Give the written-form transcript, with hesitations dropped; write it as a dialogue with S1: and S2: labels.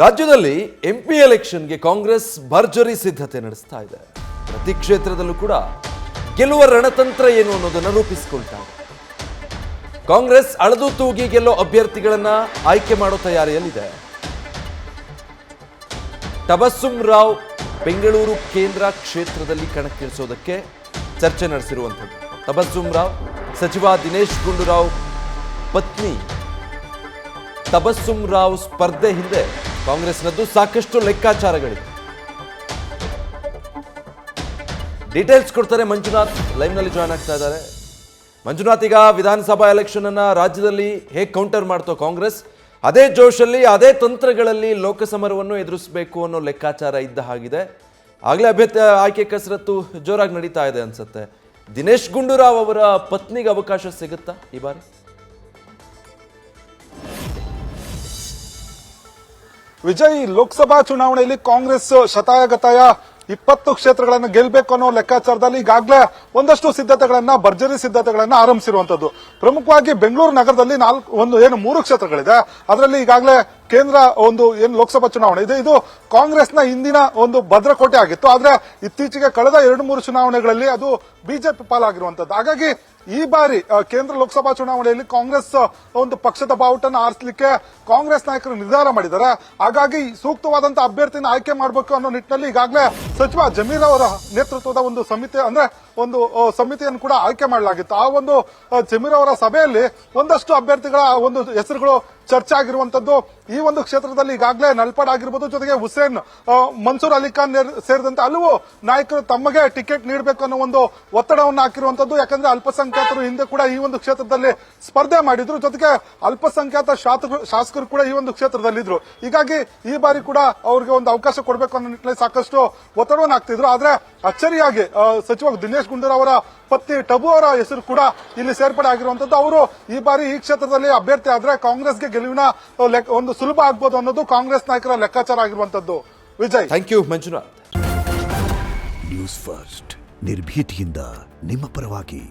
S1: ರಾಜ್ಯದಲ್ಲಿ ಎಂಪಿ ಎಲೆಕ್ಷನ್ಗೆ ಕಾಂಗ್ರೆಸ್ ಭರ್ಜರಿ ಸಿದ್ಧತೆ ನಡೆಸ್ತಾ ಇದೆ. ಪ್ರತಿ ಕ್ಷೇತ್ರದಲ್ಲೂ ಕೂಡ ಗೆಲ್ಲುವ ರಣತಂತ್ರ ಏನು ಅನ್ನೋದನ್ನು ರೂಪಿಸಿಕೊಳ್ತಾ ಇದೆ. ಕಾಂಗ್ರೆಸ್ ಅಳದು ತೂಗಿ ಗೆಲ್ಲೋ ಅಭ್ಯರ್ಥಿಗಳನ್ನ ಆಯ್ಕೆ ಮಾಡೋ ತಯಾರಿಯಲ್ಲಿದೆ. ತಬಸ್ಸುಮ್ ರಾವ್ ಬೆಂಗಳೂರು ಕೇಂದ್ರ ಕ್ಷೇತ್ರದಲ್ಲಿ ಕಣಕ್ಕಿಳಿಸೋದಕ್ಕೆ ಚರ್ಚೆ ನಡೆಸಿರುವಂಥದ್ದು. ತಬಸ್ಸುಮ್ ರಾವ್ ಸಚಿವ ದಿನೇಶ್ ಗುಂಡೂರಾವ್ ಪತ್ನಿ ತಬಸ್ಸುಮ್ ರಾವ್ ಸ್ಪರ್ಧೆ ಹಿಂದೆ ಕಾಂಗ್ರೆಸ್ನದ್ದು ಸಾಕಷ್ಟು ಲೆಕ್ಕಾಚಾರಗಳಿವೆ. ಡೀಟೇಲ್ಸ್ ಕೊಡ್ತಾರೆ ಮಂಜುನಾಥ್, ಲೈವ್ನಲ್ಲಿ ಜಾಯ್ನ್ ಆಗ್ತಾ ಇದ್ದಾರೆ. ಮಂಜುನಾಥ್, ಈಗ ವಿಧಾನಸಭಾ ಎಲೆಕ್ಷನ್ ಅನ್ನ ರಾಜ್ಯದಲ್ಲಿ ಹೇಗೆ ಕೌಂಟರ್ ಮಾಡ್ತೋ ಕಾಂಗ್ರೆಸ್, ಅದೇ ಜೋಶಲ್ಲಿ ಅದೇ ತಂತ್ರಗಳಲ್ಲಿ ಲೋಕಸಮರವನ್ನು ಎದುರಿಸಬೇಕು ಅನ್ನೋ ಲೆಕ್ಕಾಚಾರ ಇದ್ದ ಹಾಗಿದೆ. ಆಗಲೇ ಅಭ್ಯರ್ಥಿ ಆಯ್ಕೆ ಕಸರತ್ತು ಜೋರಾಗಿ ನಡೀತಾ ಇದೆ ಅನ್ಸುತ್ತೆ. ದಿನೇಶ್ ಗುಂಡೂರಾವ್ ಅವರ ಪತ್ನಿಗೆ ಅವಕಾಶ ಸಿಗುತ್ತಾ ಈ ಬಾರಿ?
S2: ವಿಜಯ್, ಲೋಕಸಭಾ ಚುನಾವಣೆಯಲ್ಲಿ ಕಾಂಗ್ರೆಸ್ ಶತಾಯಗತಾಯ 20 ಕ್ಷೇತ್ರಗಳನ್ನು ಗೆಲ್ಲಬೇಕು ಅನ್ನೋ ಲೆಕ್ಕಾಚಾರದಲ್ಲಿ ಈಗಾಗಲೇ ಒಂದಷ್ಟು ಭರ್ಜರಿ ಸಿದ್ಧತೆಗಳನ್ನ ಆರಂಭಿಸಿರುವಂತದ್ದು. ಪ್ರಮುಖವಾಗಿ ಬೆಂಗಳೂರು ನಗರದಲ್ಲಿ 3 ಕ್ಷೇತ್ರಗಳಿದೆ. ಅದರಲ್ಲಿ ಈಗಾಗಲೇ ಕೇಂದ್ರ ಏನು ಲೋಕಸಭಾ ಚುನಾವಣೆ ಇದೆ, ಇದು ಕಾಂಗ್ರೆಸ್ನ ಹಿಂದಿನ ಭದ್ರಕೋಟೆ ಆಗಿತ್ತು. ಆದ್ರೆ ಇತ್ತೀಚೆಗೆ ಕಳೆದ 2-3 ಚುನಾವಣೆಗಳಲ್ಲಿ ಅದು ಬಿಜೆಪಿ ಪಾಲಾಗಿರುವಂತದ್ದು. ಹಾಗಾಗಿ ಈ ಬಾರಿ ಕೇಂದ್ರ ಲೋಕಸಭಾ ಚುನಾವಣೆಯಲ್ಲಿ ಕಾಂಗ್ರೆಸ್ ಪಕ್ಷದ ಬಾವುಟನ್ನು ಆರಿಸಲಿಕ್ಕೆ ಕಾಂಗ್ರೆಸ್ ನಾಯಕರು ನಿರ್ಧಾರ ಮಾಡಿದ್ದಾರೆ. ಹಾಗಾಗಿ ಸೂಕ್ತವಾದಂತಹ ಅಭ್ಯರ್ಥಿನ ಆಯ್ಕೆ ಮಾಡಬೇಕು ಅನ್ನೋ ನಿಟ್ಟಿನಲ್ಲಿ ಈಗಾಗಲೇ ಸಚಿವ ಜಮೀರ್ ಅವರ ನೇತೃತ್ವದ ಸಮಿತಿಯನ್ನು ಕೂಡ ಆಯ್ಕೆ ಮಾಡಲಾಗಿತ್ತು. ಆ ಜಮೀರ್ ಅವರ ಸಭೆಯಲ್ಲಿ ಒಂದಷ್ಟು ಅಭ್ಯರ್ಥಿಗಳ ಹೆಸರುಗಳು ಚರ್ಚೆ ಆಗಿರುವಂತದ್ದು. ಈ ಕ್ಷೇತ್ರದಲ್ಲಿ ಈಗಾಗಲೇ ನಲ್ಪಾಡ್ ಆಗಿರ್ಬೋದು, ಜೊತೆಗೆ ಹುಸೇನ್, ಮನ್ಸೂರ್ ಅಲಿ ಖಾನ್ ಸೇರಿದಂತೆ ಹಲವು ನಾಯಕರು ತಮಗೆ ಟಿಕೆಟ್ ನೀಡಬೇಕು ಅನ್ನೋ ಒತ್ತಡವನ್ನು ಹಾಕಿರುವಂತದ್ದು. ಯಾಕಂದ್ರೆ ಅಲ್ಪಸಂಖ್ಯಾತರು ಹಿಂದೆ ಕೂಡ ಈ ಕ್ಷೇತ್ರದಲ್ಲಿ ಸ್ಪರ್ಧೆ ಮಾಡಿದ್ರು, ಜೊತೆಗೆ ಅಲ್ಪಸಂಖ್ಯಾತ ಶಾಸಕರು ಕೂಡ ಈ ಕ್ಷೇತ್ರದಲ್ಲಿದ್ರು. ಹೀಗಾಗಿ ಈ ಬಾರಿ ಕೂಡ ಅವರಿಗೆ ಅವಕಾಶ ಕೊಡಬೇಕು ಅನ್ನೋ ನಿಟ್ಟಿನಲ್ಲಿ ಸಾಕಷ್ಟು ಒತ್ತಡವನ್ನು ಹಾಕ್ತಿದ್ರು. ಆದ್ರೆ ಅಚ್ಚರಿಯಾಗಿ ಸಚಿವ ದಿನೇಶ್ ಗುಂಡೂರಾವ್ ಅವರ ಪತ್ನಿ ಟಬು ಅವರ ಹೆಸರು ಕೂಡ ಇಲ್ಲಿ ಸೇರ್ಪಡೆ ಆಗಿರುವಂತದ್ದು. ಅವರು ಈ ಬಾರಿ ಈ ಕ್ಷೇತ್ರದಲ್ಲಿ ಅಭ್ಯರ್ಥಿ ಆದ್ರೆ ಕಾಂಗ್ರೆಸ್ಗೆ ಗೆಲುವಿನ ಸುಲಭ ಆಗ್ಬೋದು ಅನ್ನೋದು ಕಾಂಗ್ರೆಸ್ ನಾಯಕರ ಲೆಕ್ಕಾಚಾರ ಆಗಿರುವಂತದ್ದು. Vijay,
S1: thank you Manjunath.
S3: News first ನಿರ್ಭೀತಿಯಿಂದ ನಿಮ್ಮ ಪರವಾಗಿ.